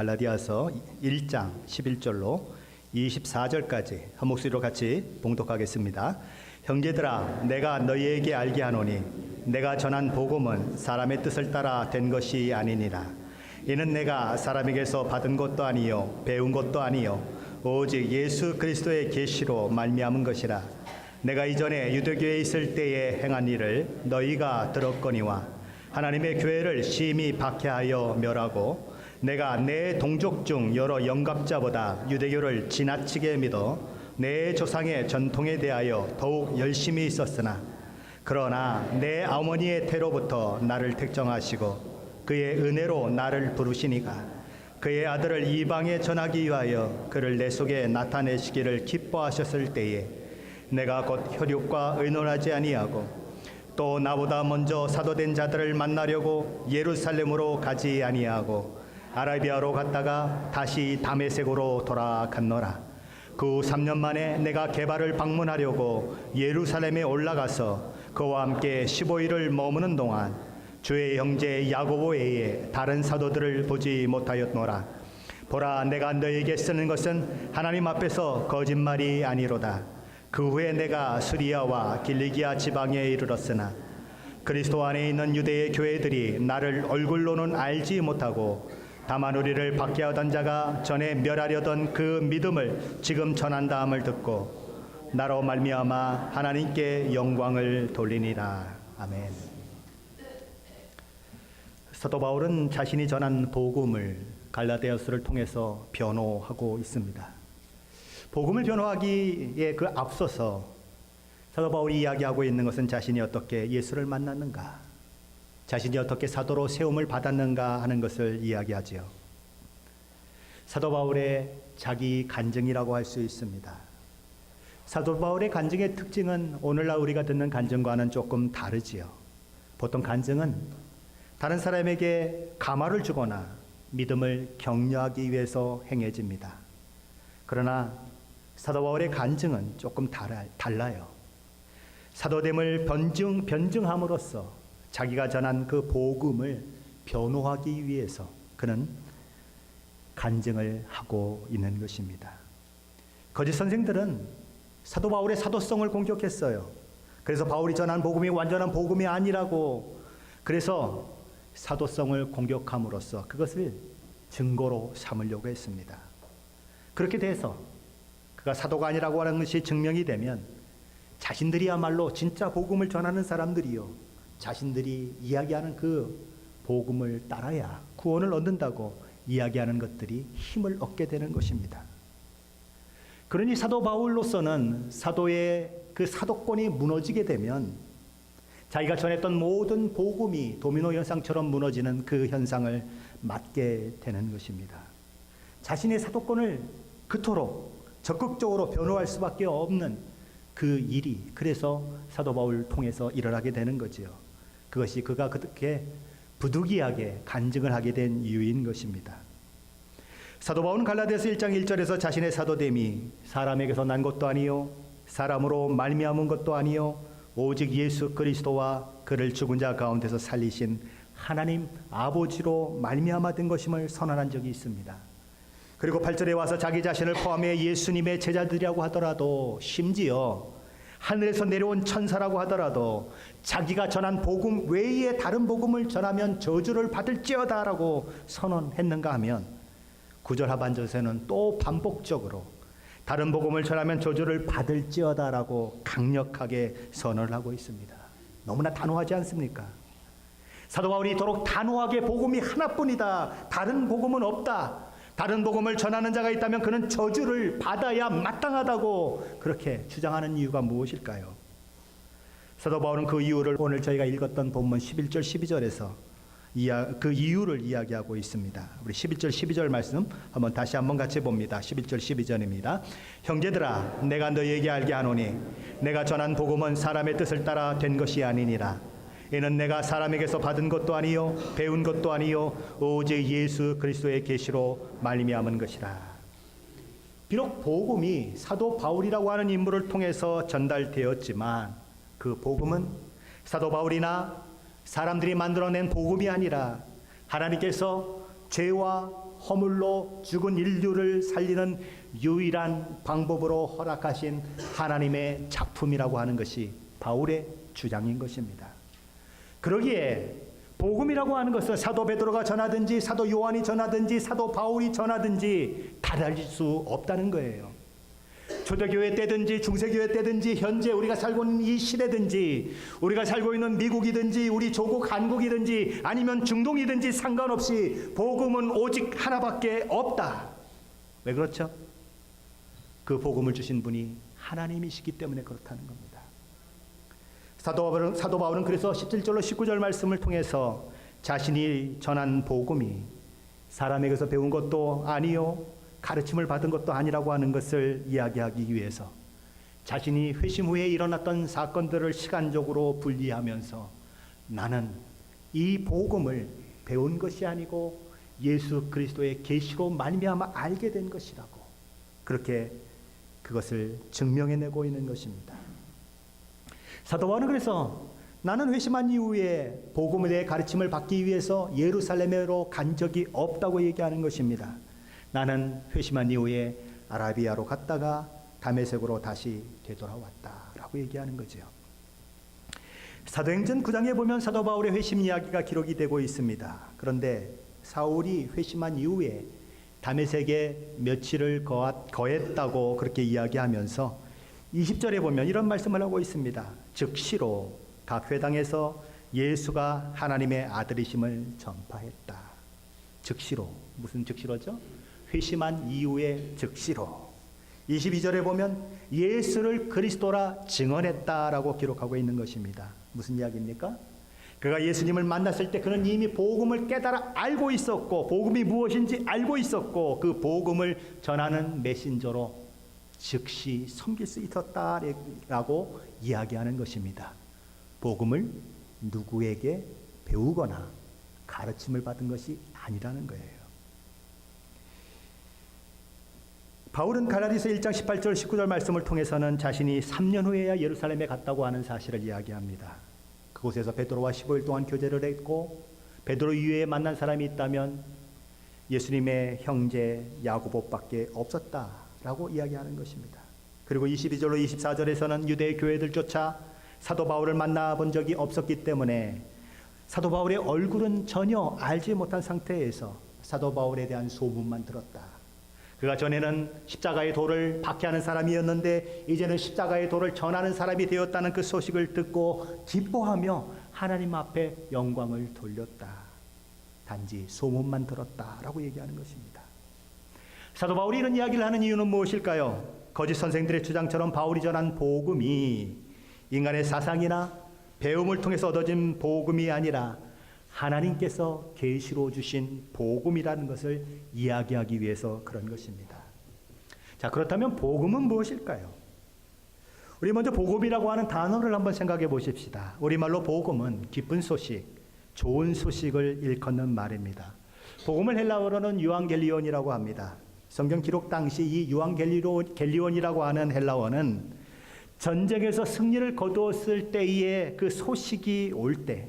갈라디아서 1장 11절로 24절까지 한 목소리로 같이 봉독하겠습니다. 형제들아, 내가 너희에게 알게 하노니 내가 전한 복음은 사람의 뜻을 따라 된 것이 아니니라. 이는 내가 사람에게서 받은 것도 아니요 배운 것도 아니요 오직 예수 그리스도의 계시로 말미암은 것이라. 내가 이전에 유대교에 있을 때에 행한 일을 너희가 들었거니와 하나님의 교회를 심히 박해하여 멸하고 내가 내 동족 중 여러 영갑자보다 유대교를 지나치게 믿어 내 조상의 전통에 대하여 더욱 열심히 있었으나 그러나 내 어머니의 태로부터 나를 택정하시고 그의 은혜로 나를 부르시니가 그의 아들을 이방에 전하기 위하여 그를 내 속에 나타내시기를 기뻐하셨을 때에 내가 곧 혈육과 의논하지 아니하고 또 나보다 먼저 사도된 자들을 만나려고 예루살렘으로 가지 아니하고 아라비아로 갔다가 다시 다메섹으로 돌아갔노라. 그 후 3년 만에 내가 게바를 방문하려고 예루살렘에 올라가서 그와 함께 15일을 머무는 동안 주의 형제 야고보 외에 다른 사도들을 보지 못하였노라. 보라, 내가 너에게 쓰는 것은 하나님 앞에서 거짓말이 아니로다. 그 후에 내가 수리아와 길리기아 지방에 이르렀으나 그리스도 안에 있는 유대의 교회들이 나를 얼굴로는 알지 못하고 다만 우리를 박해하던 자가 전에 멸하려던 그 믿음을 지금 전한다함을 듣고 나로 말미암아 하나님께 영광을 돌리니라. 아멘. 사도 바울은 자신이 전한 복음을 갈라디아서를 통해서 변호하고 있습니다. 복음을 변호하기에 그 앞서서 사도 바울이 이야기하고 있는 것은 자신이 어떻게 예수를 만났는가, 자신이 어떻게 사도로 세움을 받았는가 하는 것을 이야기하지요. 사도 바울의 자기 간증이라고 할 수 있습니다. 사도 바울의 간증의 특징은 오늘날 우리가 듣는 간증과는 조금 다르지요. 보통 간증은 다른 사람에게 감화를 주거나 믿음을 격려하기 위해서 행해집니다. 그러나 사도 바울의 간증은 조금 달라요. 사도됨을 변증함으로써 자기가 전한 그 복음을 변호하기 위해서 그는 간증을 하고 있는 것입니다. 거짓 선생들은 사도 바울의 사도성을 공격했어요. 그래서 바울이 전한 복음이 완전한 복음이 아니라고, 그래서 사도성을 공격함으로써 그것을 증거로 삼으려고 했습니다. 그렇게 돼서 그가 사도가 아니라고 하는 것이 증명이 되면 자신들이야말로 진짜 복음을 전하는 사람들이요, 자신들이 이야기하는 그 복음을 따라야 구원을 얻는다고 이야기하는 것들이 힘을 얻게 되는 것입니다. 그러니 사도 바울로서는 사도의 그 사도권이 무너지게 되면 자기가 전했던 모든 복음이 도미노 현상처럼 무너지는 그 현상을 맞게 되는 것입니다. 자신의 사도권을 그토록 적극적으로 변호할 수밖에 없는 그 일이 그래서 사도 바울을 통해서 일어나게 되는 거지요. 그것이 그가 그렇게 부득이하게 간증을 하게 된 이유인 것입니다. 사도 바울은 갈라디아서 1장 1절에서 자신의 사도됨이 사람에게서 난 것도 아니요 사람으로 말미암은 것도 아니요 오직 예수 그리스도와 그를 죽은 자 가운데서 살리신 하나님 아버지로 말미암아 된 것임을 선언한 적이 있습니다. 그리고 8절에 와서 자기 자신을 포함해 예수님의 제자들이라고 하더라도, 심지어 하늘에서 내려온 천사라고 하더라도 자기가 전한 복음 외에 다른 복음을 전하면 저주를 받을지어다 라고 선언했는가 하면 9절 하반절에는 또 반복적으로 다른 복음을 전하면 저주를 받을지어다 라고 강력하게 선언을 하고 있습니다. 너무나 단호하지 않습니까? 사도 바울이 이토록 단호하게 복음이 하나뿐이다, 다른 복음은 없다, 다른 복음을 전하는 자가 있다면 그는 저주를 받아야 마땅하다고 그렇게 주장하는 이유가 무엇일까요? 사도 바울은 그 이유를 오늘 저희가 읽었던 본문 11절 12절에서 그 이유를 이야기하고 있습니다. 우리 11절 12절 말씀 다시 한번 같이 봅니다. 11절 12절입니다. 형제들아, 내가 너희에게 알게 하노니 내가 전한 복음은 사람의 뜻을 따라 된 것이 아니니라. 이는 내가 사람에게서 받은 것도 아니요 배운 것도 아니요 오직 예수 그리스도의 계시로 말미암은 것이라. 비록 복음이 사도 바울이라고 하는 인물을 통해서 전달되었지만 그 복음은 사도 바울이나 사람들이 만들어낸 복음이 아니라 하나님께서 죄와 허물로 죽은 인류를 살리는 유일한 방법으로 허락하신 하나님의 작품이라고 하는 것이 바울의 주장인 것입니다. 그러기에 복음이라고 하는 것은 사도 베드로가 전하든지 사도 요한이 전하든지 사도 바울이 전하든지 달라질 수 없다는 거예요. 초대교회 때든지 중세교회 때든지 현재 우리가 살고 있는 이 시대든지 우리가 살고 있는 미국이든지 우리 조국 한국이든지 아니면 중동이든지 상관없이 복음은 오직 하나밖에 없다. 왜 그렇죠? 그 복음을 주신 분이 하나님이시기 때문에 그렇다는 겁니다. 사도 바울은 그래서 17절로 19절 말씀을 통해서 자신이 전한 복음이 사람에게서 배운 것도 아니요 가르침을 받은 것도 아니라고 하는 것을 이야기하기 위해서 자신이 회심 후에 일어났던 사건들을 시간적으로 분리하면서 나는 이 복음을 배운 것이 아니고 예수 그리스도의 계시로 말미암아 알게 된 것이라고 그렇게 그것을 증명해내고 있는 것입니다. 사도 바울은 그래서 나는 회심한 이후에 복음에 대해 가르침을 받기 위해서 예루살렘으로 간 적이 없다고 얘기하는 것입니다. 나는 회심한 이후에 아라비아로 갔다가 다메섹으로 다시 되돌아왔다라고 얘기하는 거죠. 사도행전 9장에 보면 사도 바울의 회심 이야기가 기록이 되고 있습니다. 그런데 사울이 회심한 이후에 다메섹에 며칠을 거했다고 그렇게 이야기하면서 20절에 보면 이런 말씀을 하고 있습니다. 즉시로 각 회당에서 예수가 하나님의 아들이심을 전파했다. 즉시로, 무슨 즉시로죠? 회심한 이후에 즉시로. 22절에 보면 예수를 그리스도라 증언했다라고 기록하고 있는 것입니다. 무슨 이야기입니까? 그가 예수님을 만났을 때 그는 이미 복음을 깨달아 알고 있었고 복음이 무엇인지 알고 있었고 그 복음을 전하는 메신저로 즉시 섬길 수 있었다라고 이야기하는 것입니다. 복음을 누구에게 배우거나 가르침을 받은 것이 아니라는 거예요. 바울은 갈라디아서 1장 18절 19절 말씀을 통해서는 자신이 3년 후에야 예루살렘에 갔다고 하는 사실을 이야기합니다. 그곳에서 베드로와 15일 동안 교제를 했고 베드로 이외에 만난 사람이 있다면 예수님의 형제 야고보밖에 없었다라고 이야기하는 것입니다. 그리고 22절로 24절에서는 유대 교회들조차 사도 바울을 만나본 적이 없었기 때문에 사도 바울의 얼굴은 전혀 알지 못한 상태에서 사도 바울에 대한 소문만 들었다. 그가 전에는 십자가의 돌을 박해하는 사람이었는데 이제는 십자가의 돌을 전하는 사람이 되었다는 그 소식을 듣고 기뻐하며 하나님 앞에 영광을 돌렸다. 단지 소문만 들었다라고 얘기하는 것입니다. 사도 바울이 이런 이야기를 하는 이유는 무엇일까요? 거짓 선생들의 주장처럼 바울이 전한 복음이 인간의 사상이나 배움을 통해서 얻어진 복음이 아니라 하나님께서 계시로 주신 복음이라는 것을 이야기하기 위해서 그런 것입니다. 자, 그렇다면 복음은 무엇일까요? 우리 먼저 복음이라고 하는 단어를 한번 생각해 보십시다. 우리말로 복음은 기쁜 소식, 좋은 소식을 일컫는 말입니다. 복음을 헬라어로는 유앙겔리온이라고 합니다. 성경 기록 당시 이 유앙겔리온이라고 하는 헬라어는 전쟁에서 승리를 거두었을 때의 그 소식이 올 때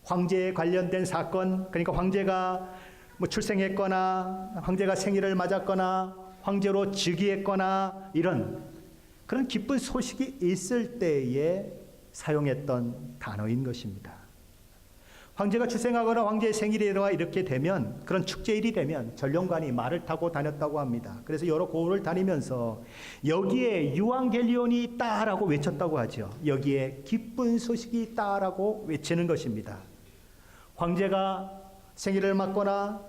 황제에 관련된 사건, 그러니까 황제가 출생했거나 황제가 생일을 맞았거나 황제로 즉위했거나 이런 그런 기쁜 소식이 있을 때에 사용했던 단어인 것입니다. 황제가 출생하거나 황제의 생일이라 이렇게 되면 그런 축제일이 되면 전령관이 말을 타고 다녔다고 합니다. 그래서 여러 고을을 다니면서 여기에 유앙겔리온이 있다라고 외쳤다고 하죠. 여기에 기쁜 소식이 있다라고 외치는 것입니다. 황제가 생일을 맞거나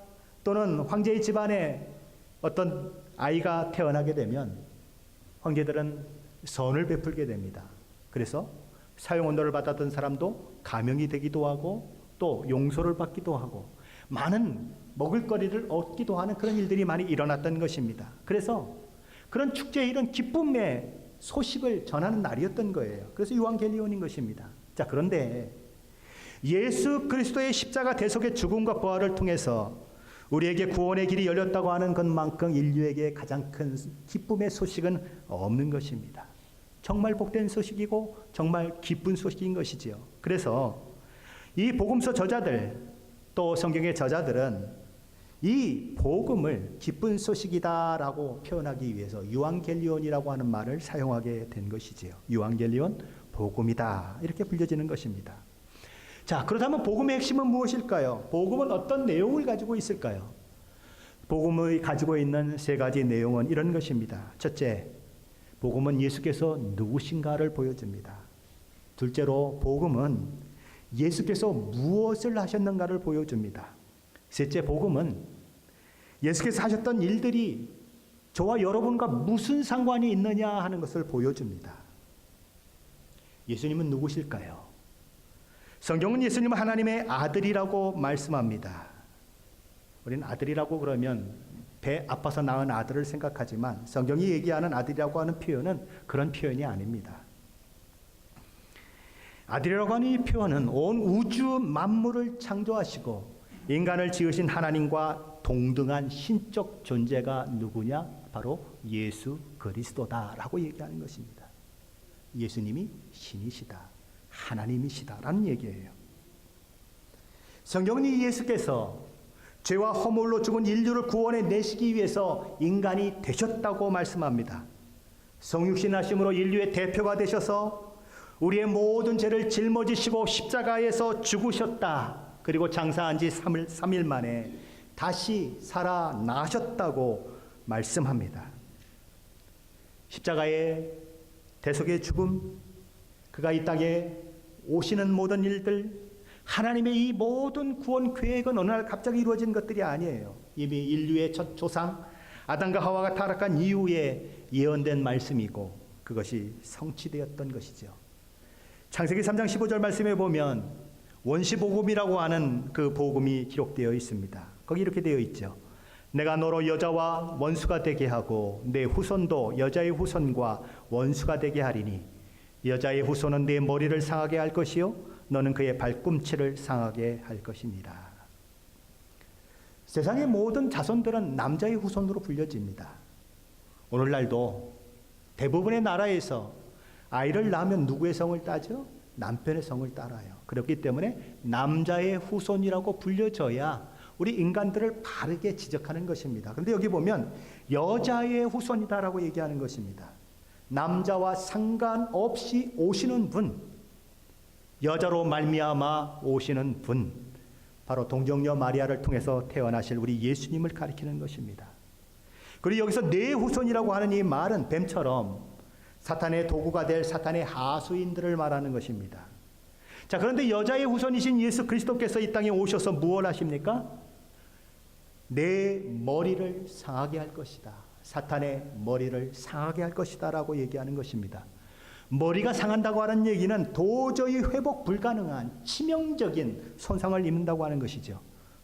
또는 황제의 집안에 어떤 아이가 태어나게 되면 황제들은 선을 베풀게 됩니다. 그래서 사용언도를 받았던 사람도 가명이 되기도 하고 또 용서를 받기도 하고 많은 먹을거리를 얻기도 하는 그런 일들이 많이 일어났던 것입니다. 그래서 그런 축제일은 기쁨의 소식을 전하는 날이었던 거예요. 그래서 유앙겔리온인 것입니다. 자, 그런데 예수 그리스도의 십자가 대속의 죽음과 부활을 통해서 우리에게 구원의 길이 열렸다고 하는 것만큼 인류에게 가장 큰 기쁨의 소식은 없는 것입니다. 정말 복된 소식이고 정말 기쁜 소식인 것이지요. 그래서 이 복음서 저자들 또 성경의 저자들은 이 복음을 기쁜 소식이다라고 표현하기 위해서 유앙겔리온이라고 하는 말을 사용하게 된 것이지요. 유앙겔리온, 복음이다, 이렇게 불려지는 것입니다. 자, 그렇다면 복음의 핵심은 무엇일까요? 복음은 어떤 내용을 가지고 있을까요? 복음이 가지고 있는 세 가지 내용은 이런 것입니다. 첫째, 복음은 예수께서 누구신가를 보여줍니다. 둘째로, 복음은 예수께서 무엇을 하셨는가를 보여줍니다. 셋째, 복음은 예수께서 하셨던 일들이 저와 여러분과 무슨 상관이 있느냐 하는 것을 보여줍니다. 예수님은 누구실까요? 성경은 예수님은 하나님의 아들이라고 말씀합니다. 우리는 아들이라고 그러면 배 아파서 낳은 아들을 생각하지만 성경이 얘기하는 아들이라고 하는 표현은 그런 표현이 아닙니다. 아들이라고 하는 이 표현은 온 우주 만물을 창조하시고 인간을 지으신 하나님과 동등한 신적 존재가 누구냐? 바로 예수 그리스도다라고 얘기하는 것입니다. 예수님이 신이시다, 하나님이시다라는 얘기예요. 성경은 이 예수께서 죄와 허물로 죽은 인류를 구원해 내시기 위해서 인간이 되셨다고 말씀합니다. 성육신하심으로 인류의 대표가 되셔서 우리의 모든 죄를 짊어지시고 십자가에서 죽으셨다. 그리고 장사한 지 3일 만에 다시 살아나셨다고 말씀합니다. 십자가의 대속의 죽음, 그가 이 땅에 오시는 모든 일들, 하나님의 이 모든 구원 계획은 어느 날 갑자기 이루어진 것들이 아니에요. 이미 인류의 첫 조상 아담과 하와가 타락한 이후에 예언된 말씀이고 그것이 성취되었던 것이죠. 창세기 3장 15절 말씀에 보면 원시복음이라고 하는 그 복음이 기록되어 있습니다. 거기 이렇게 되어 있죠. 내가 너로 여자와 원수가 되게 하고 내 후손도 여자의 후손과 원수가 되게 하리니 여자의 후손은 내 머리를 상하게 할 것이요 너는 그의 발꿈치를 상하게 할 것이니라. 세상의 모든 자손들은 남자의 후손으로 불려집니다. 오늘날도 대부분의 나라에서 아이를 낳으면 누구의 성을 따죠? 남편의 성을 따라요. 그렇기 때문에 남자의 후손이라고 불려져야 우리 인간들을 바르게 지적하는 것입니다. 그런데 여기 보면 여자의 후손이다라고 얘기하는 것입니다. 남자와 상관없이 오시는 분, 여자로 말미암아 오시는 분, 바로 동정녀 마리아를 통해서 태어나실 우리 예수님을 가리키는 것입니다. 그리고 여기서 내 후손이라고 하는 이 말은 뱀처럼 사탄의 도구가 될 사탄의 하수인들을 말하는 것입니다. 자, 그런데 여자의 후손이신 예수 그리스도께서 이 땅에 오셔서 무엇을 하십니까? 내 머리를 상하게 할 것이다. 사탄의 머리를 상하게 할 것이다 라고 얘기하는 것입니다. 머리가 상한다고 하는 얘기는 도저히 회복 불가능한 치명적인 손상을 입는다고 하는 것이죠.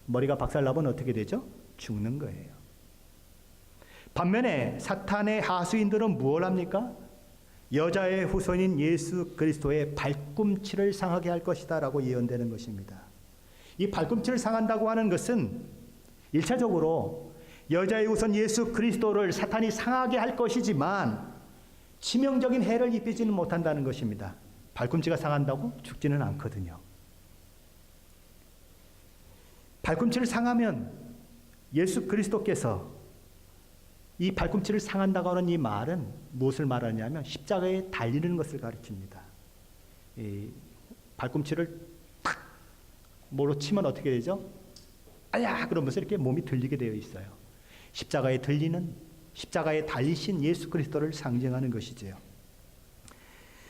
머리가 박살나면 어떻게 되죠? 죽는 거예요. 반면에 사탄의 하수인들은 무엇을 합니까? 여자의 후손인 예수 그리스도의 발꿈치를 상하게 할 것이다 라고 예언되는 것입니다. 이 발꿈치를 상한다고 하는 것은 1차적으로 여자의 후손 예수 그리스도를 사탄이 상하게 할 것이지만 치명적인 해를 입히지는 못한다는 것입니다. 발꿈치가 상한다고 죽지는 않거든요. 발꿈치를 상하면 예수 그리스도께서 이 발꿈치를 상한다고 하는 이 말은 무엇을 말하냐면 십자가에 달리는 것을 가리킵니다. 이 발꿈치를 탁 뭐로 치면 어떻게 되죠? 아야 그러면서 이렇게 몸이 들리게 되어 있어요. 십자가에 달리신 예수 그리스도를 상징하는 것이지요.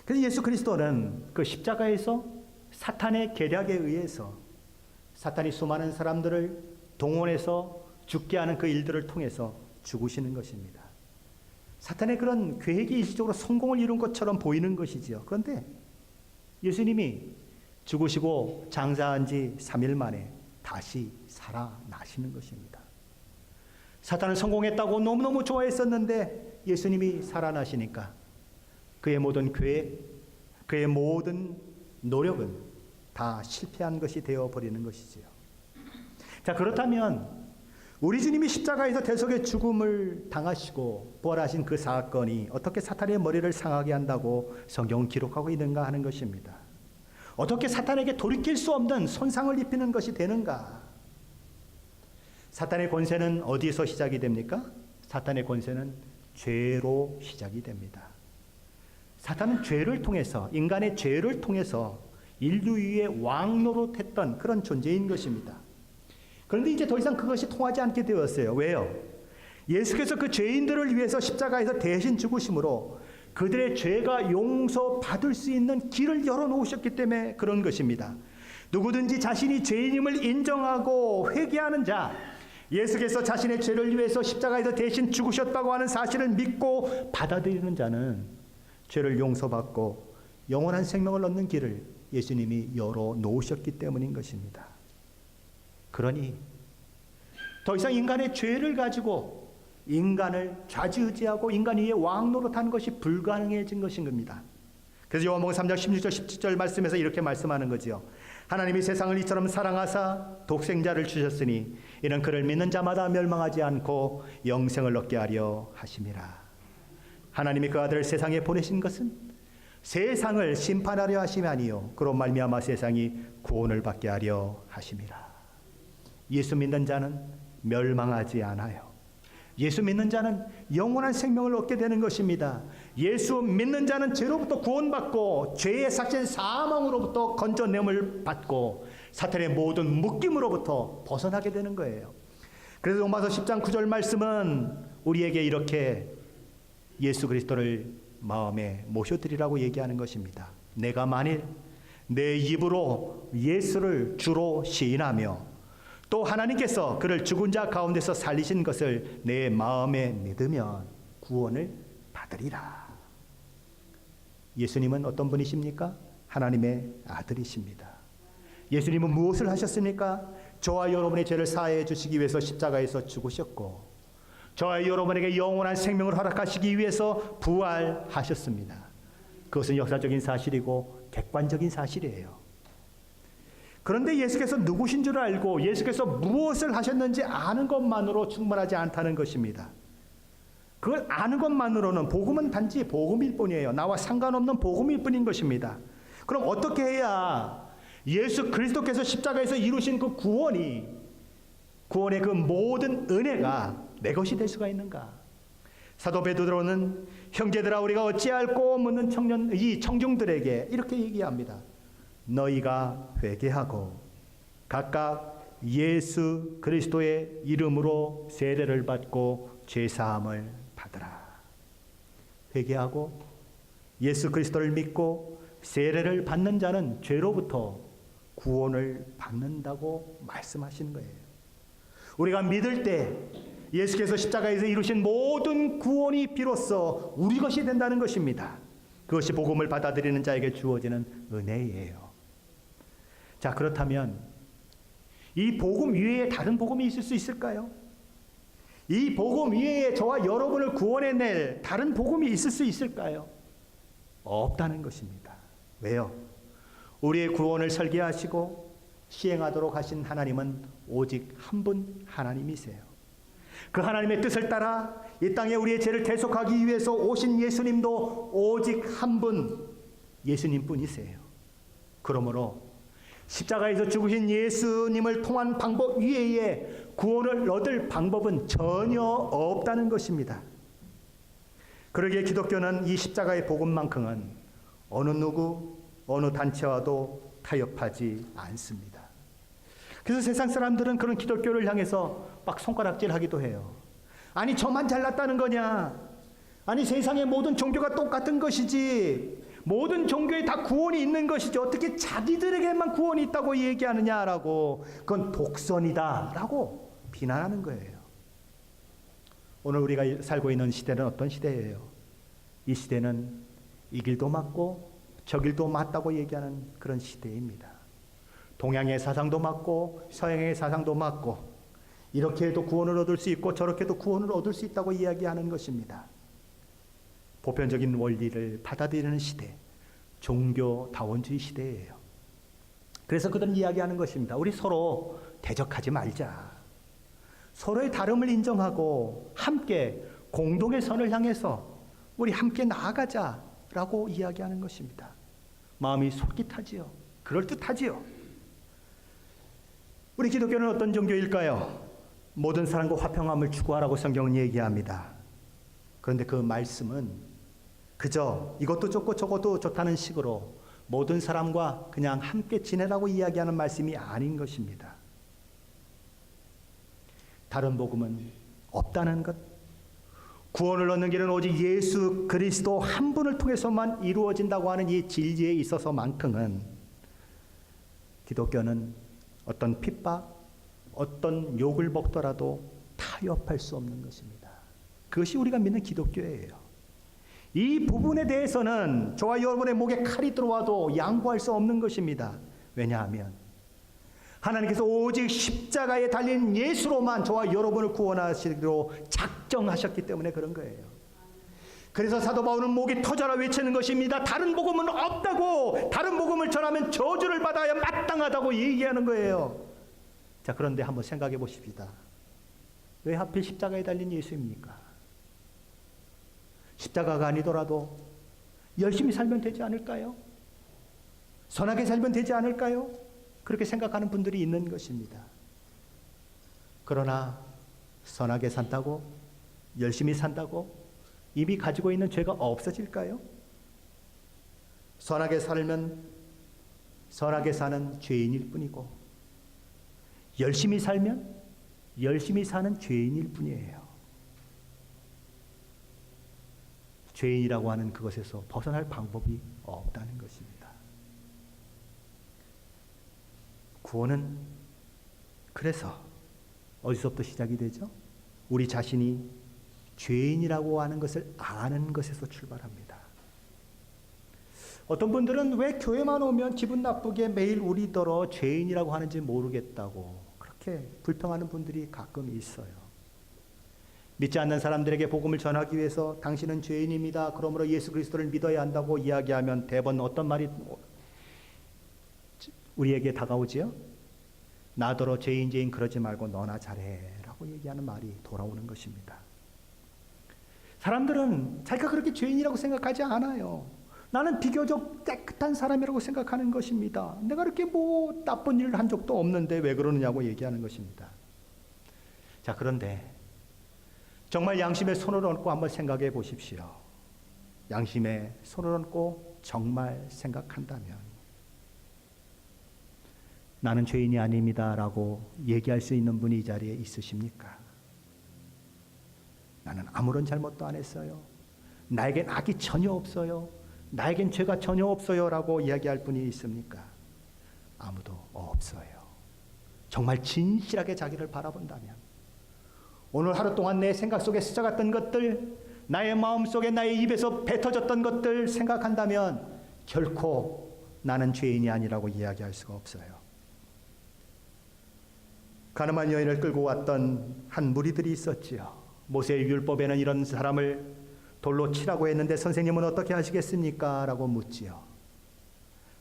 그래서 예수 그리스도는 그 십자가에서 사탄의 계략에 의해서 사탄이 수많은 사람들을 동원해서 죽게 하는 그 일들을 통해서 죽으시는 것입니다. 사탄의 그런 계획이 일시적으로 성공을 이룬 것처럼 보이는 것이지요. 그런데 예수님이 죽으시고 장사한 지 3일 만에 다시 살아나시는 것입니다. 사탄은 성공했다고 너무너무 좋아했었는데 예수님이 살아나시니까 그의 모든 계획, 그의 모든 노력은 다 실패한 것이 되어버리는 것이지요. 자, 그렇다면 우리 주님이 십자가에서 대속의 죽음을 당하시고 부활하신 그 사건이 어떻게 사탄의 머리를 상하게 한다고 성경은 기록하고 있는가 하는 것입니다. 어떻게 사탄에게 돌이킬 수 없는 손상을 입히는 것이 되는가? 사탄의 권세는 어디에서 시작이 됩니까? 사탄의 권세는 죄로 시작이 됩니다. 사탄은 죄를 통해서, 인간의 죄를 통해서 인류 위에 왕노릇했던 그런 존재인 것입니다. 그런데 이제 더 이상 그것이 통하지 않게 되었어요. 왜요? 예수께서 그 죄인들을 위해서 십자가에서 대신 죽으심으로 그들의 죄가 용서받을 수 있는 길을 열어놓으셨기 때문에 그런 것입니다. 누구든지 자신이 죄인임을 인정하고 회개하는 자, 예수께서 자신의 죄를 위해서 십자가에서 대신 죽으셨다고 하는 사실을 믿고 받아들이는 자는 죄를 용서받고 영원한 생명을 얻는 길을 예수님이 열어놓으셨기 때문인 것입니다. 그러니 더 이상 인간의 죄를 가지고 인간을 좌지우지하고 인간 위에 왕노릇하는 것이 불가능해진 것인 겁니다. 그래서 요한복음 3장 16절 17절 말씀에서 이렇게 말씀하는 거지요. 하나님이 세상을 이처럼 사랑하사 독생자를 주셨으니 이는 그를 믿는 자마다 멸망하지 않고 영생을 얻게 하려 하심이라. 하나님이 그 아들을 세상에 보내신 것은 세상을 심판하려 하심이 아니요 그로 말미암아 세상이 구원을 받게 하려 하심이라. 예수 믿는 자는 멸망하지 않아요. 예수 믿는 자는 영원한 생명을 얻게 되는 것입니다. 예수 믿는 자는 죄로부터 구원받고 죄의 삭신 사망으로부터 건져냄을 받고 사탄의 모든 묶임으로부터 벗어나게 되는 거예요. 그래서 로마서 10장 9절 말씀은 우리에게 이렇게 예수 그리스도를 마음에 모셔드리라고 얘기하는 것입니다. 내가 만일 내 입으로 예수를 주로 시인하며 또 하나님께서 그를 죽은 자 가운데서 살리신 것을 내 마음에 믿으면 구원을 받으리라. 예수님은 어떤 분이십니까? 하나님의 아들이십니다. 예수님은 무엇을 하셨습니까? 저와 여러분의 죄를 사하여 주시기 위해서 십자가에서 죽으셨고 저와 여러분에게 영원한 생명을 허락하시기 위해서 부활하셨습니다. 그것은 역사적인 사실이고 객관적인 사실이에요. 그런데 예수께서 누구신 줄 알고 예수께서 무엇을 하셨는지 아는 것만으로 충분하지 않다는 것입니다. 그걸 아는 것만으로는 복음은 단지 복음일 뿐이에요. 나와 상관없는 복음일 뿐인 것입니다. 그럼 어떻게 해야 예수 그리스도께서 십자가에서 이루신 그 구원의 그 모든 은혜가 내 것이 될 수가 있는가? 사도 베드로는 형제들아 우리가 어찌할꼬 묻는 이 청중들에게 이렇게 얘기합니다. 너희가 회개하고 각각 예수 그리스도의 이름으로 세례를 받고 죄사함을 받으라. 회개하고 예수 그리스도를 믿고 세례를 받는 자는 죄로부터 구원을 받는다고 말씀하시는 거예요. 우리가 믿을 때 예수께서 십자가에서 이루신 모든 구원이 비로소 우리 것이 된다는 것입니다. 그것이 복음을 받아들이는 자에게 주어지는 은혜예요. 자, 그렇다면 이 복음 위에 다른 복음이 있을 수 있을까요? 이 복음 위에 저와 여러분을 구원해낼 다른 복음이 있을 수 있을까요? 없다는 것입니다. 왜요? 우리의 구원을 설계하시고 시행하도록 하신 하나님은 오직 한 분 하나님이세요. 그 하나님의 뜻을 따라 이 땅에 우리의 죄를 대속하기 위해서 오신 예수님도 오직 한 분 예수님뿐이세요. 그러므로 십자가에서 죽으신 예수님을 통한 방법 외에 구원을 얻을 방법은 전혀 없다는 것입니다. 그러기에 기독교는 이 십자가의 복음만큼은 어느 누구, 어느 단체와도 타협하지 않습니다. 그래서 세상 사람들은 그런 기독교를 향해서 막 손가락질하기도 해요. 아니 저만 잘났다는 거냐? 아니 세상의 모든 종교가 똑같은 것이지 모든 종교에 다 구원이 있는 것이지 어떻게 자기들에게만 구원이 있다고 얘기하느냐라고 그건 독선이다라고 비난하는 거예요. 오늘 우리가 살고 있는 시대는 어떤 시대예요? 이 시대는 이 길도 맞고 저 길도 맞다고 얘기하는 그런 시대입니다. 동양의 사상도 맞고 서양의 사상도 맞고 이렇게 해도 구원을 얻을 수 있고 저렇게 해도 구원을 얻을 수 있다고 이야기하는 것입니다. 보편적인 원리를 받아들이는 시대, 종교다원주의 시대예요. 그래서 그들은 이야기하는 것입니다. 우리 서로 대적하지 말자. 서로의 다름을 인정하고 함께 공동의 선을 향해서 우리 함께 나아가자라고 이야기하는 것입니다. 마음이 솔깃하지요. 그럴듯하지요. 우리 기독교는 어떤 종교일까요? 모든 사람과 화평함을 추구하라고 성경은 얘기합니다. 그런데 그 말씀은 그저 이것도 좋고 저것도 좋다는 식으로 모든 사람과 그냥 함께 지내라고 이야기하는 말씀이 아닌 것입니다. 다른 복음은 없다는 것, 구원을 얻는 길은 오직 예수 그리스도 한 분을 통해서만 이루어진다고 하는 이 진리에 있어서만큼은 기독교는 어떤 핍박, 어떤 욕을 먹더라도 타협할 수 없는 것입니다. 그것이 우리가 믿는 기독교예요. 이 부분에 대해서는 저와 여러분의 목에 칼이 들어와도 양보할 수 없는 것입니다. 왜냐하면 하나님께서 오직 십자가에 달린 예수로만 저와 여러분을 구원하시기로 작정하셨기 때문에 그런 거예요. 그래서 사도 바울은 목이 터져라 외치는 것입니다. 다른 복음은 없다고, 다른 복음을 전하면 저주를 받아야 마땅하다고 얘기하는 거예요. 자, 그런데 한번 생각해 보십시다. 왜 하필 십자가에 달린 예수입니까? 십자가가 아니더라도 열심히 살면 되지 않을까요? 선하게 살면 되지 않을까요? 그렇게 생각하는 분들이 있는 것입니다. 그러나 선하게 산다고, 열심히 산다고 이미 가지고 있는 죄가 없어질까요? 선하게 살면 선하게 사는 죄인일 뿐이고, 열심히 살면 열심히 사는 죄인일 뿐이에요. 죄인이라고 하는 그것에서 벗어날 방법이 없다는 것입니다. 구원은 그래서 어디서부터 시작이 되죠? 우리 자신이 죄인이라고 하는 것을 아는 것에서 출발합니다. 어떤 분들은 왜 교회만 오면 기분 나쁘게 매일 우리더러 죄인이라고 하는지 모르겠다고 그렇게 불평하는 분들이 가끔 있어요. 믿지 않는 사람들에게 복음을 전하기 위해서 당신은 죄인입니다, 그러므로 예수 그리스도를 믿어야 한다고 이야기하면 대부분 어떤 말이 우리에게 다가오지요? 나더러 죄인 그러지 말고 너나 잘해 라고 얘기하는 말이 돌아오는 것입니다. 사람들은 자기가 그렇게 죄인이라고 생각하지 않아요. 나는 비교적 깨끗한 사람이라고 생각하는 것입니다. 내가 그렇게 뭐 나쁜 일을 한 적도 없는데 왜 그러느냐고 얘기하는 것입니다. 자, 그런데 정말 양심에 손을 얹고 한번 생각해 보십시오. 양심에 손을 얹고 정말 생각한다면 나는 죄인이 아닙니다 라고 얘기할 수 있는 분이 이 자리에 있으십니까? 나는 아무런 잘못도 안 했어요. 나에겐 악이 전혀 없어요. 나에겐 죄가 전혀 없어요 라고 이야기할 분이 있습니까? 아무도 없어요. 정말 진실하게 자기를 바라본다면 오늘 하루 동안 내 생각 속에 스쳐갔던 것들, 나의 마음 속에 나의 입에서 뱉어졌던 것들 생각한다면 결코 나는 죄인이 아니라고 이야기할 수가 없어요. 가늠한 여인을 끌고 왔던 한 무리들이 있었지요. 모세의 율법에는 이런 사람을 돌로 치라고 했는데 선생님은 어떻게 하시겠습니까? 라고 묻지요.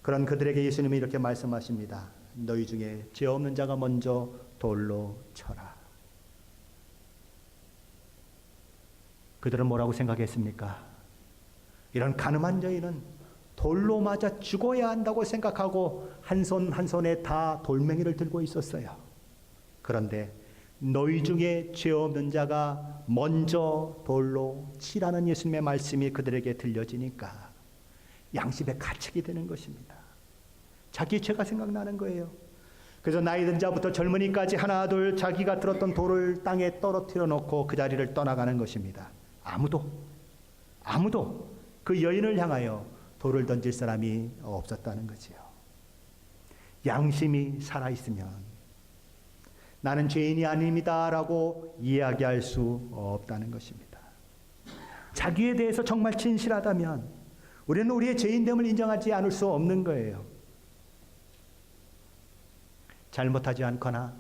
그런 그들에게 예수님이 이렇게 말씀하십니다. 너희 중에 죄 없는 자가 먼저 돌로 쳐라. 그들은 뭐라고 생각했습니까? 이런 가늠한 여인은 돌로 맞아 죽어야 한다고 생각하고 한 손 한 손에 다 돌멩이를 들고 있었어요. 그런데 너희 중에 죄 없는 자가 먼저 돌로 치라는 예수님의 말씀이 그들에게 들려지니까 양심의 가책이 되는 것입니다. 자기 죄가 생각나는 거예요. 그래서 나이 든 자부터 젊은이까지 하나 둘 자기가 들었던 돌을 땅에 떨어뜨려 놓고 그 자리를 떠나가는 것입니다. 아무도 그 여인을 향하여 돌을 던질 사람이 없었다는 거지요. 양심이 살아있으면 나는 죄인이 아닙니다 라고 이야기할 수 없다는 것입니다. 자기에 대해서 정말 진실하다면 우리는 우리의 죄인됨을 인정하지 않을 수 없는 거예요. 잘못하지 않거나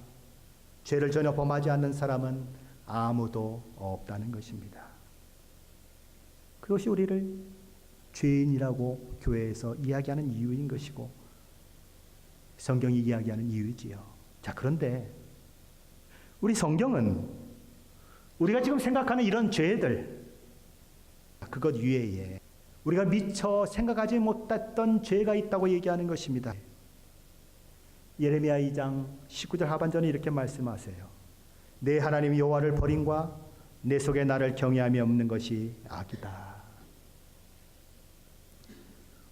죄를 전혀 범하지 않는 사람은 아무도 없다는 것입니다. 그것이 우리를 죄인이라고 교회에서 이야기하는 이유인 것이고 성경이 이야기하는 이유지요. 자, 그런데 우리 성경은 우리가 지금 생각하는 이런 죄들, 그것 위에 우리가 미처 생각하지 못했던 죄가 있다고 얘기하는 것입니다. 예레미야 2장 19절 하반전에 이렇게 말씀하세요. 내 하나님 여호와를 버림과 내 속에 나를 경외함이 없는 것이 악이다.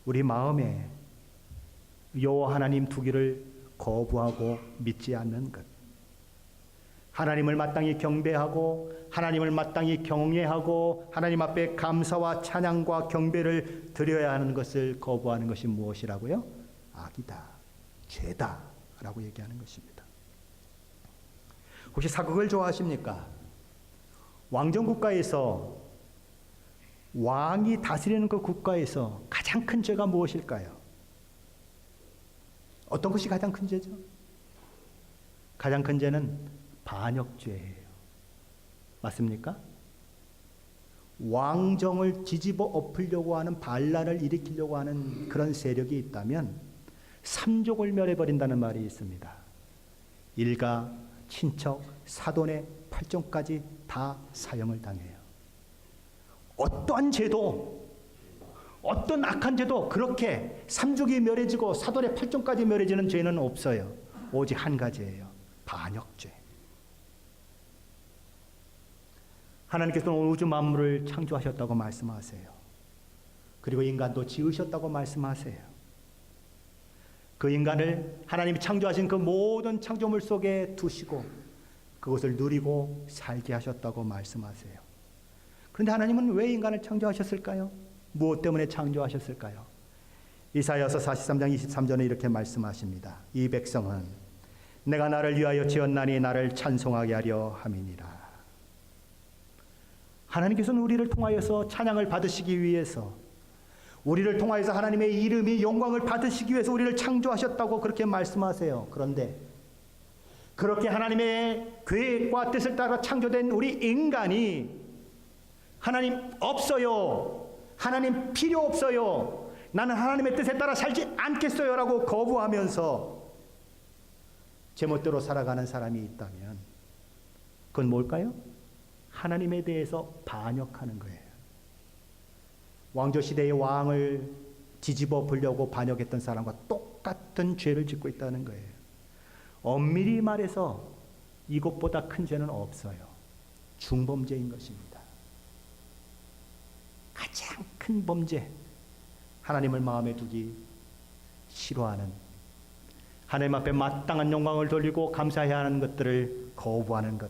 우리 마음에 여호와 하나님 두기를 거부하고 믿지 않는 것, 하나님을 마땅히 경배하고 하나님을 마땅히 경외하고 하나님 앞에 감사와 찬양과 경배를 드려야 하는 것을 거부하는 것이 무엇이라고요? 악이다, 죄다 라고 얘기하는 것입니다. 혹시 사극을 좋아하십니까? 왕정국가에서 왕이 다스리는 그 국가에서 가장 큰 죄가 무엇일까요? 어떤 것이 가장 큰 죄죠? 가장 큰 죄는 반역죄예요. 맞습니까? 왕정을 뒤집어 엎으려고 하는, 반란을 일으키려고 하는 그런 세력이 있다면 삼족을 멸해버린다는 말이 있습니다. 일가, 친척, 사돈의 팔종까지 다 사형을 당해요. 어떠한 죄도, 어떤 악한 죄도 그렇게 삼족이 멸해지고 사돈의 팔종까지 멸해지는 죄는 없어요. 오직 한 가지예요. 반역죄. 하나님께서는 우주 만물을 창조하셨다고 말씀하세요. 그리고 인간도 지으셨다고 말씀하세요. 그 인간을 하나님이 창조하신 그 모든 창조물 속에 두시고 그것을 누리고 살게 하셨다고 말씀하세요. 그런데 하나님은 왜 인간을 창조하셨을까요? 무엇 때문에 창조하셨을까요? 이사야서 43장 23절에 이렇게 말씀하십니다. 이 백성은 내가 나를 위하여 지었나니 나를 찬송하게 하려 함이니라. 하나님께서는 우리를 통하여서 찬양을 받으시기 위해서, 우리를 통하여서 하나님의 이름이 영광을 받으시기 위해서 우리를 창조하셨다고 그렇게 말씀하세요. 그런데 그렇게 하나님의 계획과 뜻을 따라 창조된 우리 인간이 하나님 없어요, 하나님 필요 없어요, 나는 하나님의 뜻에 따라 살지 않겠어요 라고 거부하면서 제멋대로 살아가는 사람이 있다면 그건 뭘까요? 하나님에 대해서 반역하는 거예요. 왕조시대의 왕을 뒤집어 보려고 반역했던 사람과 똑같은 죄를 짓고 있다는 거예요. 엄밀히 말해서 이것보다 큰 죄는 없어요. 중범죄인 것입니다. 가장 큰 범죄, 하나님을 마음에 두기 싫어하는, 하나님 앞에 마땅한 영광을 돌리고 감사해야 하는 것들을 거부하는 것,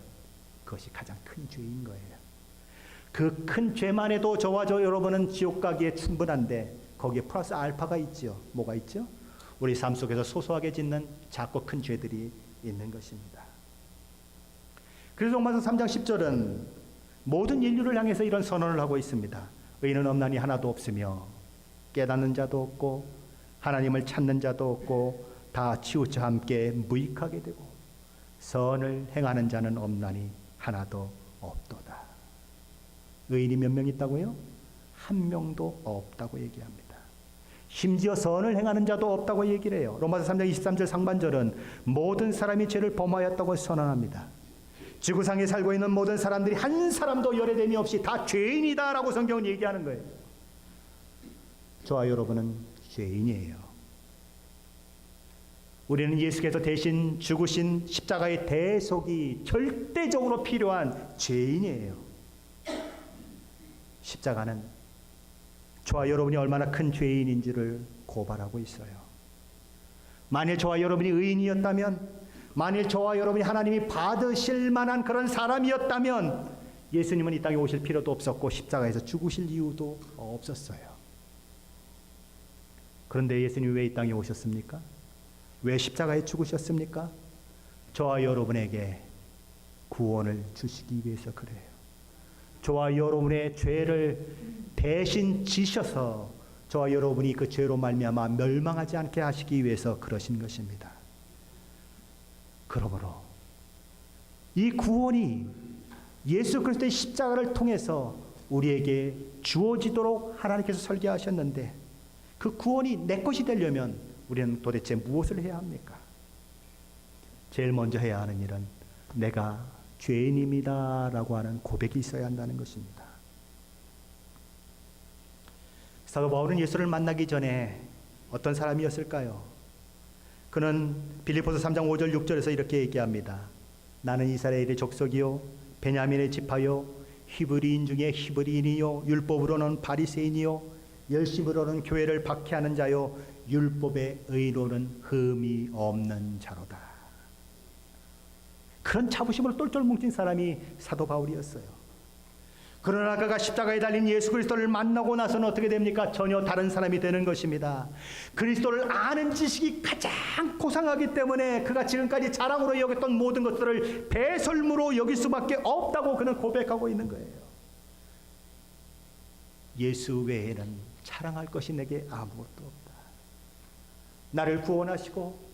그것이 가장 큰 죄인 거예요. 그 큰 죄만 해도 저와 저 여러분은 지옥 가기에 충분한데 거기에 플러스 알파가 있죠. 뭐가 있죠? 우리 삶 속에서 소소하게 짓는 작고 큰 죄들이 있는 것입니다. 그래서 로마서 3장 10절은 모든 인류를 향해서 이런 선언을 하고 있습니다. 의인은 없나니 하나도 없으며 깨닫는 자도 없고 하나님을 찾는 자도 없고 다 치우쳐 함께 무익하게 되고 선을 행하는 자는 없나니 하나도 없도다. 의인이 몇 명 있다고요? 한 명도 없다고 얘기합니다. 심지어 선을 행하는 자도 없다고 얘기를 해요. 로마서 3장 23절 상반절은 모든 사람이 죄를 범하였다고 선언합니다. 지구상에 살고 있는 모든 사람들이 한 사람도 열애됨이 없이 다 죄인이다 라고 성경은 얘기하는 거예요. 저와 여러분은 죄인이에요. 우리는 예수께서 대신 죽으신 십자가의 대속이 절대적으로 필요한 죄인이에요. 십자가는 저와 여러분이 얼마나 큰 죄인인지를 고발하고 있어요. 만일 저와 여러분이 의인이었다면, 만일 저와 여러분이 하나님이 받으실 만한 그런 사람이었다면 예수님은 이 땅에 오실 필요도 없었고 십자가에서 죽으실 이유도 없었어요. 그런데 예수님이 왜 이 땅에 오셨습니까? 왜 십자가에 죽으셨습니까? 저와 여러분에게 구원을 주시기 위해서 그래요. 저와 여러분의 죄를 대신 지셔서 저와 여러분이 그 죄로 말미암아 멸망하지 않게 하시기 위해서 그러신 것입니다. 그러므로 이 구원이 예수 그리스도의 십자가를 통해서 우리에게 주어지도록 하나님께서 설계하셨는데, 그 구원이 내 것이 되려면 우리는 도대체 무엇을 해야 합니까? 제일 먼저 해야 하는 일은 내가 죄인입니다 라고 하는 고백이 있어야 한다는 것입니다. 사도 바울은 예수를 만나기 전에 어떤 사람이었을까요? 그는 빌립보서 3장 5절 6절에서 이렇게 얘기합니다. 나는 이스라엘의 족속이요 베냐민의 지파요 히브리인 중에 히브리인이요 율법으로는 바리새인이요 열심으로는 교회를 박해하는 자요 율법의 의로는 흠이 없는 자로다. 그런 자부심으로 똘똘 뭉친 사람이 사도 바울이었어요. 그러나 그가 십자가에 달린 예수 그리스도를 만나고 나서는 어떻게 됩니까? 전혀 다른 사람이 되는 것입니다. 그리스도를 아는 지식이 가장 고상하기 때문에 그가 지금까지 자랑으로 여겼던 모든 것들을 배설물로 여길 수밖에 없다고 그는 고백하고 있는 거예요. 예수 외에는 자랑할 것이 내게 아무것도 없다. 나를 구원하시고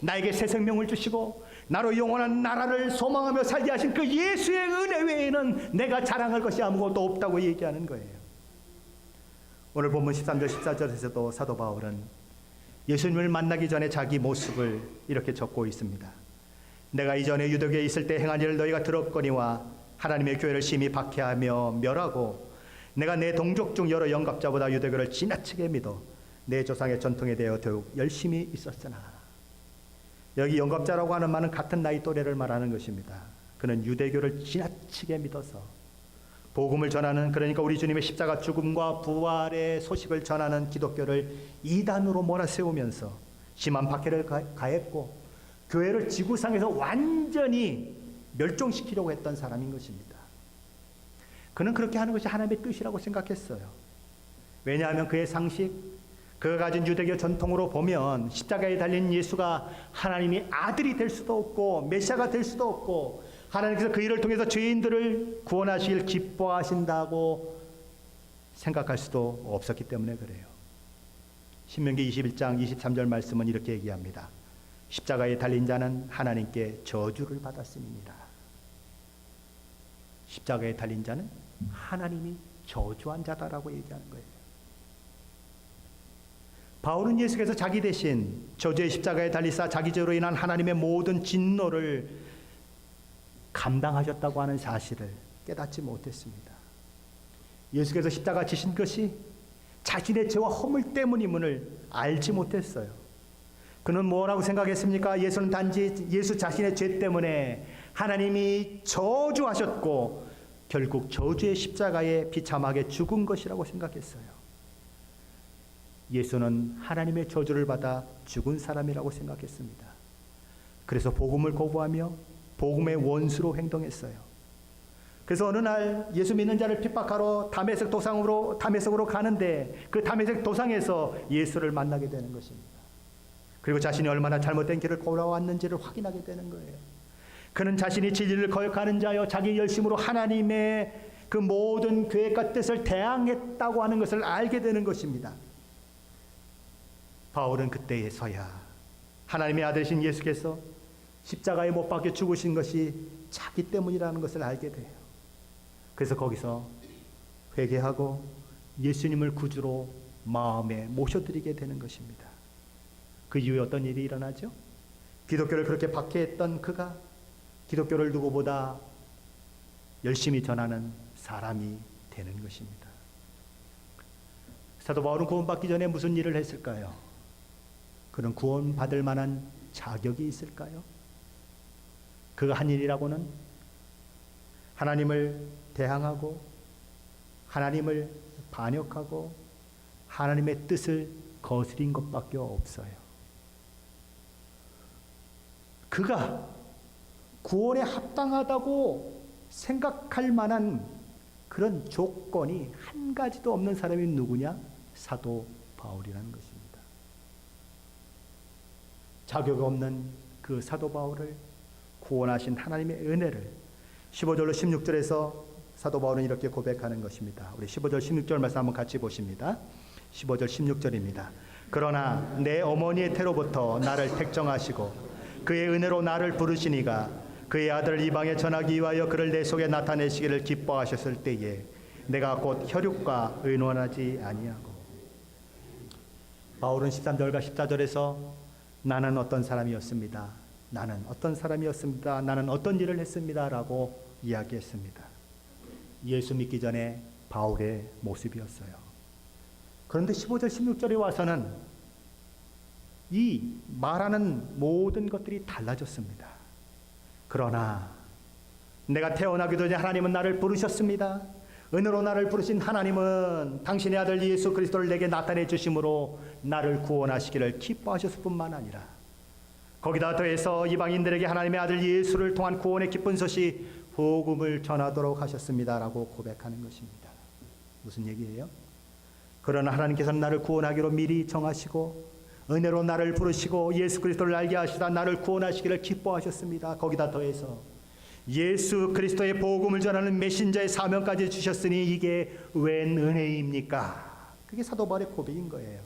나에게 새 생명을 주시고 나로 영원한 나라를 소망하며 살게 하신 그 예수의 은혜 외에는 내가 자랑할 것이 아무것도 없다고 얘기하는 거예요. 오늘 본문 13절 14절에서도 사도 바울은 예수님을 만나기 전에 자기 모습을 이렇게 적고 있습니다. 내가 이전에 유대교에 있을 때 행한 일을 너희가 들었거니와 하나님의 교회를 심히 박해하며 멸하고 내가 내 동족 중 여러 영갑자보다 유대교를 지나치게 믿어 내 조상의 전통에 대하여 더욱 열심히 있었으나. 여기 영갑자라고 하는 말은 같은 나이 또래를 말하는 것입니다. 그는 유대교를 지나치게 믿어서 복음을 전하는, 그러니까 우리 주님의 십자가 죽음과 부활의 소식을 전하는 기독교를 이단으로 몰아세우면서 심한 박해를 가했고 교회를 지구상에서 완전히 멸종시키려고 했던 사람인 것입니다. 그는 그렇게 하는 것이 하나님의 뜻이라고 생각했어요. 왜냐하면 그의 상식, 그가 가진 유대교 전통으로 보면 십자가에 달린 예수가 하나님이 아들이 될 수도 없고 메시아가 될 수도 없고 하나님께서 그 일을 통해서 죄인들을 구원하시길 기뻐하신다고 생각할 수도 없었기 때문에 그래요. 신명기 21장 23절 말씀은 이렇게 얘기합니다. 십자가에 달린 자는 하나님께 저주를 받았음이니라. 십자가에 달린 자는 하나님이 저주한 자다라고 얘기하는 거예요. 바울은 예수께서 자기 대신 저주의 십자가에 달리사 자기 죄로 인한 하나님의 모든 진노를 감당하셨다고 하는 사실을 깨닫지 못했습니다. 예수께서 십자가 지신 것이 자신의 죄와 허물 때문임을 알지 못했어요. 그는 뭐라고 생각했습니까? 예수는 단지 예수 자신의 죄 때문에 하나님이 저주하셨고 결국 저주의 십자가에 비참하게 죽은 것이라고 생각했어요. 예수는 하나님의 저주를 받아 죽은 사람이라고 생각했습니다. 그래서 복음을 거부하며 복음의 원수로 행동했어요. 그래서 어느 날 예수 믿는 자를 핍박하러 다메섹으로 가는데 그 다메섹 도상에서 예수를 만나게 되는 것입니다. 그리고 자신이 얼마나 잘못된 길을 걸어왔는지를 확인하게 되는 거예요. 그는 자신이 진리를 거역하는 자여 자기 열심으로 하나님의 그 모든 계획과 뜻을 대항했다고 하는 것을 알게 되는 것입니다. 바울은 그때에서야 하나님의 아들이신 예수께서 십자가에 못 박혀 죽으신 것이 자기 때문이라는 것을 알게 돼요. 그래서 거기서 회개하고 예수님을 구주로 마음에 모셔드리게 되는 것입니다. 그 이후에 어떤 일이 일어나죠? 기독교를 그렇게 박해했던 그가 기독교를 누구보다 열심히 전하는 사람이 되는 것입니다. 사도 바울은 구원받기 전에 무슨 일을 했을까요? 그는 구원받을 만한 자격이 있을까요? 그가 한 일이라고는 하나님을 대항하고 하나님을 반역하고 하나님의 뜻을 거스린 것밖에 없어요. 그가 구원에 합당하다고 생각할 만한 그런 조건이 한 가지도 없는 사람이 누구냐? 사도 바울이라는 것입니다. 자격 없는 그 사도 바울을 구원하신 하나님의 은혜를 15절로 16절에서 사도 바울은 이렇게 고백하는 것입니다. 우리 15절 16절 말씀 한번 같이 보십니다. 15절 16절입니다. 그러나 내 어머니의 태로부터 나를 택정하시고 그의 은혜로 나를 부르시니가 그의 아들을 이방에 전하기 위하여 그를 내 속에 나타내시기를 기뻐하셨을 때에 내가 곧 혈육과 의논하지 아니하고. 바울은 13절과 14절에서 나는 어떤 사람이었습니다. 나는 어떤 사람이었습니다. 나는 어떤 일을 했습니다. 라고 이야기했습니다. 예수 믿기 전에 바울의 모습이었어요. 그런데 15절 16절에 와서는 이 말하는 모든 것들이 달라졌습니다. 그러나 내가 태어나기도 전에 하나님은 나를 부르셨습니다. 은혜로 나를 부르신 하나님은 당신의 아들 예수 그리스도를 내게 나타내 주심으로 나를 구원하시기를 기뻐하셨을 뿐만 아니라 거기다 더해서 이방인들에게 하나님의 아들 예수를 통한 구원의 기쁜 소식 복음을 전하도록 하셨습니다라고 고백하는 것입니다. 무슨 얘기예요? 그러나 하나님께서는 나를 구원하기로 미리 정하시고 은혜로 나를 부르시고 예수 그리스도를 알게 하시다 나를 구원하시기를 기뻐하셨습니다. 거기다 더해서 예수 그리스도의 복음을 전하는 메신저의 사명까지 주셨으니 이게 웬 은혜입니까? 그게 사도 바울의 고백인 거예요.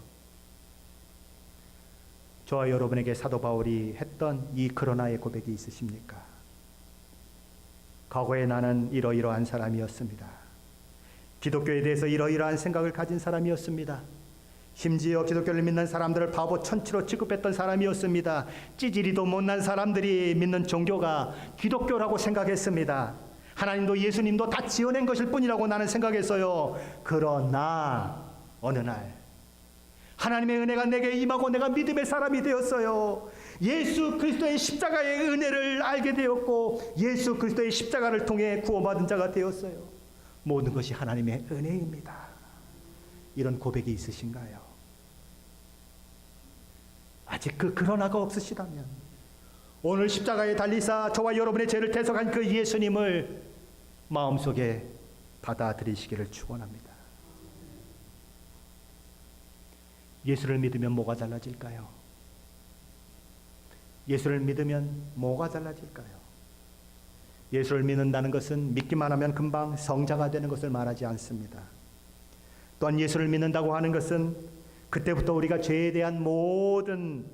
저와 여러분에게 사도 바울이 했던 이 그러나의 고백이 있으십니까? 과거에 나는 이러이러한 사람이었습니다. 기독교에 대해서 이러이러한 생각을 가진 사람이었습니다. 심지어 기독교를 믿는 사람들을 바보 천치로 취급했던 사람이었습니다. 찌질이도 못난 사람들이 믿는 종교가 기독교라고 생각했습니다. 하나님도 예수님도 다 지어낸 것일 뿐이라고 나는 생각했어요. 그러나 어느 날 하나님의 은혜가 내게 임하고 내가 믿음의 사람이 되었어요. 예수 그리스도의 십자가의 은혜를 알게 되었고 예수 그리스도의 십자가를 통해 구원받은 자가 되었어요. 모든 것이 하나님의 은혜입니다. 이런 고백이 있으신가요? 아직 그러나가 없으시다면 오늘 십자가에 달리사 저와 여러분의 죄를 대속한 그 예수님을 마음속에 받아들이시기를 축원합니다. 예수를 믿으면 뭐가 달라질까요? 예수를 믿으면 뭐가 달라질까요? 예수를 믿는다는 것은 믿기만 하면 금방 성자가 되는 것을 말하지 않습니다. 또한 예수를 믿는다고 하는 것은 그때부터 우리가 죄에 대한 모든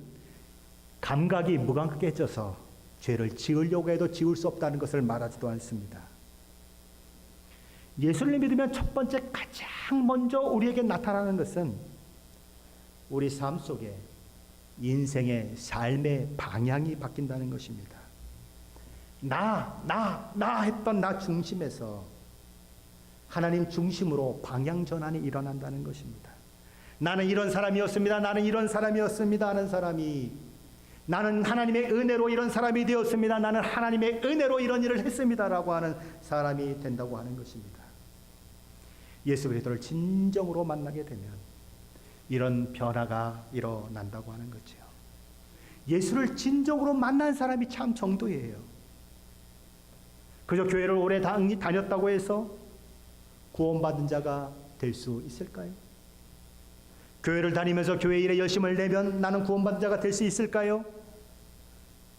감각이 무감각해져서 죄를 지으려고 해도 지울 수 없다는 것을 말하지도 않습니다. 예수를 믿으면 첫 번째 가장 먼저 우리에게 나타나는 것은 우리 삶 속에 인생의 삶의 방향이 바뀐다는 것입니다. 나 했던 나 중심에서 하나님 중심으로 방향 전환이 일어난다는 것입니다. 나는 이런 사람이었습니다. 나는 이런 사람이었습니다 하는 사람이 나는 하나님의 은혜로 이런 사람이 되었습니다. 나는 하나님의 은혜로 이런 일을 했습니다라고 하는 사람이 된다고 하는 것입니다. 예수 그리스도를 진정으로 만나게 되면 이런 변화가 일어난다고 하는 거죠. 예수를 진정으로 만난 사람이 참 정도예요. 그저 교회를 오래 다녔다고 해서 구원받은 자가 될 수 있을까요? 교회를 다니면서 교회 일에 열심을 내면 나는 구원받은 자가 될 수 있을까요?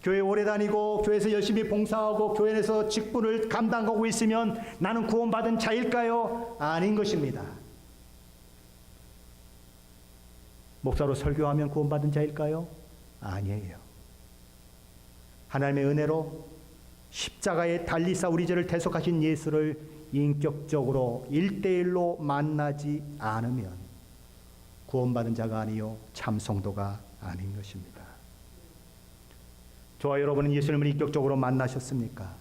교회 오래 다니고 교회에서 열심히 봉사하고 교회에서 직분을 감당하고 있으면 나는 구원받은 자일까요? 아닌 것입니다. 목사로 설교하면 구원받은 자일까요? 아니에요. 하나님의 은혜로 십자가에 달리사 우리 죄를 대속하신 예수를 인격적으로 1대1로 만나지 않으면 구원받은 자가 아니요 참 성도가 아닌 것입니다. 저와 여러분은 예수님을 인격적으로 만나셨습니까?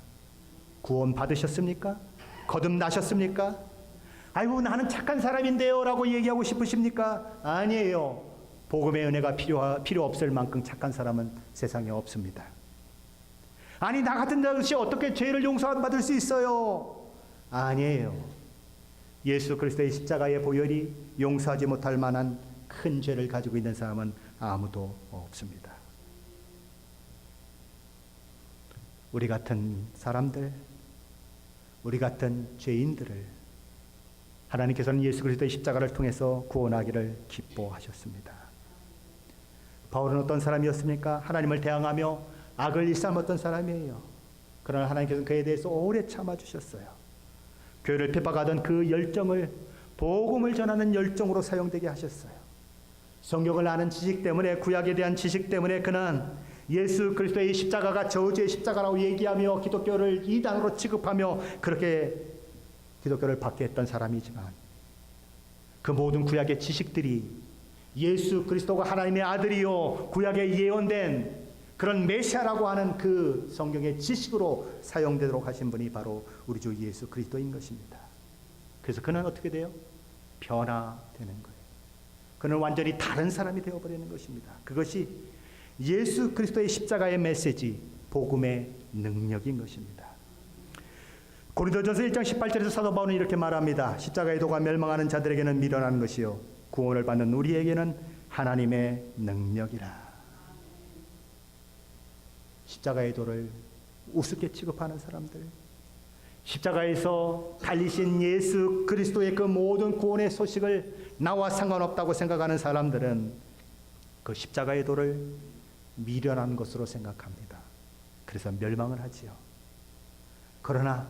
구원받으셨습니까? 거듭나셨습니까? 아이고 나는 착한 사람인데요 라고 얘기하고 싶으십니까? 아니에요. 복음의 은혜가 필요 없을 만큼 착한 사람은 세상에 없습니다. 아니 나 같은 자것이 어떻게 죄를 용서받을 수 있어요? 아니에요. 예수 그리스도의 십자가의 보혈이 용서하지 못할 만한 큰 죄를 가지고 있는 사람은 아무도 없습니다. 우리 같은 사람들, 우리 같은 죄인들을 하나님께서는 예수 그리스도의 십자가를 통해서 구원하기를 기뻐하셨습니다. 바울은 어떤 사람이었습니까? 하나님을 대항하며 악을 일삼았던 사람이에요. 그러나 하나님께서는 그에 대해서 오래 참아주셨어요. 교회를 핍박하던 그 열정을 복음을 전하는 열정으로 사용되게 하셨어요. 성경을 아는 지식 때문에, 구약에 대한 지식 때문에 그는 예수 그리스도의 십자가가 저주의 십자가라고 얘기하며 기독교를 이단으로 취급하며 그렇게 기독교를 받게 했던 사람이지만 그 모든 구약의 지식들이 예수 그리스도가 하나님의 아들이요 구약에 예언된 그런 메시아라고 하는 그 성경의 지식으로 사용되도록 하신 분이 바로 우리 주 예수 그리스도인 것입니다. 그래서 그는 어떻게 돼요? 변화되는 거예요. 그는 완전히 다른 사람이 되어버리는 것입니다. 그것이 예수 그리스도의 십자가의 메시지, 복음의 능력인 것입니다. 고린도전서 1장 18절에서 사도 바울은 이렇게 말합니다. 십자가의 도가 멸망하는 자들에게는 미련한 것이요 구원을 받는 우리에게는 하나님의 능력이라. 십자가의 도를 우습게 취급하는 사람들, 십자가에서 달리신 예수 그리스도의 그 모든 구원의 소식을 나와 상관없다고 생각하는 사람들은 그 십자가의 도를 미련한 것으로 생각합니다. 그래서 멸망을 하지요. 그러나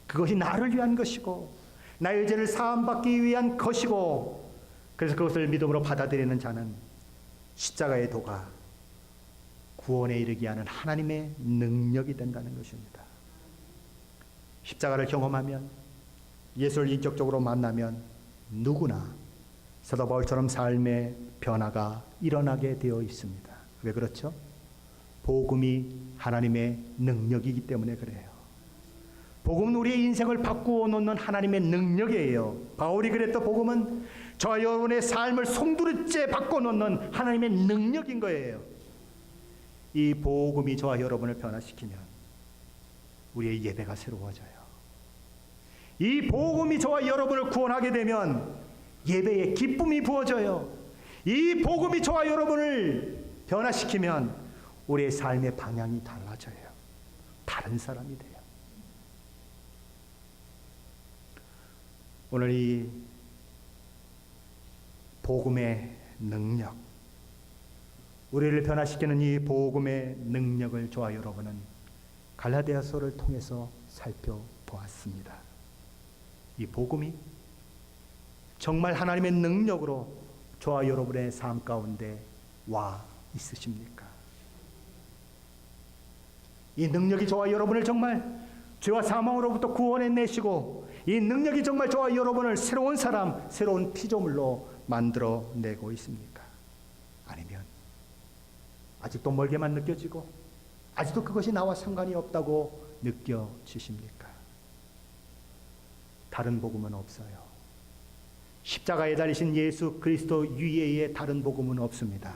그것이 나를 위한 것이고 나의 죄를 사함받기 위한 것이고, 그래서 그것을 믿음으로 받아들이는 자는 십자가의 도가 구원에 이르게 하는 하나님의 능력이 된다는 것입니다. 십자가를 경험하면, 예수를 인격적으로 만나면 누구나 사도 바울처럼 삶의 변화가 일어나게 되어 있습니다. 왜 그렇죠? 복음이 하나님의 능력이기 때문에 그래요. 복음은 우리의 인생을 바꾸어 놓는 하나님의 능력이에요. 바울이 그랬던 복음은 저와 여러분의 삶을 송두리째 바꿔놓는 하나님의 능력인 거예요. 이 복음이 저와 여러분을 변화시키면 우리의 예배가 새로워져요. 이 복음이 저와 여러분을 구원하게 되면 예배에 기쁨이 부어져요. 이 복음이 저와 여러분을 변화시키면 우리의 삶의 방향이 달라져요. 다른 사람이 돼요. 오늘 이 복음의 능력, 우리를 변화시키는 이 복음의 능력을 저와 여러분은 갈라디아서를 통해서 살펴보았습니다. 이 복음이 정말 하나님의 능력으로 저와 여러분의 삶 가운데 와 있으십니까? 이 능력이 저와 여러분을 정말 죄와 사망으로부터 구원해내시고, 이 능력이 정말 저와 여러분을 새로운 사람, 새로운 피조물로 만들어내고 있습니까? 아니면 아직도 멀게만 느껴지고 아직도 그것이 나와 상관이 없다고 느껴지십니까? 다른 복음은 없어요. 십자가에 달리신 예수 그리스도 이외에 다른 복음은 없습니다.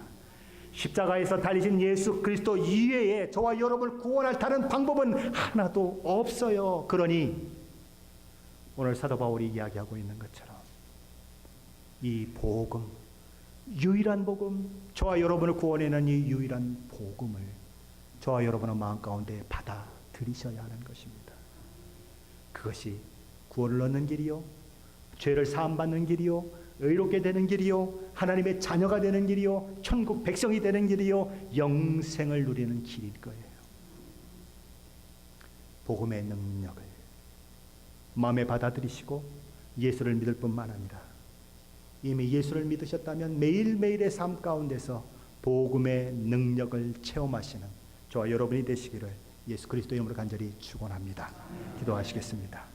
십자가에서 달리신 예수 그리스도 이외에 저와 여러분을 구원할 다른 방법은 하나도 없어요. 그러니 오늘 사도 바울이 이야기하고 있는 것처럼 이 복음, 유일한 복음, 저와 여러분을 구원해내는 이 유일한 복음을 저와 여러분의 마음 가운데 받아들이셔야 하는 것입니다. 그것이 구원을 얻는 길이요, 죄를 사함받는 길이요, 의롭게 되는 길이요, 하나님의 자녀가 되는 길이요, 천국 백성이 되는 길이요, 영생을 누리는 길일 거예요. 복음의 능력을 마음에 받아들이시고 예수를 믿을 뿐만 아니라 이미 예수를 믿으셨다면 매일매일의 삶 가운데서 복음의 능력을 체험하시는 저와 여러분이 되시기를 예수 그리스도의 이름으로 간절히 축원합니다. 기도하시겠습니다.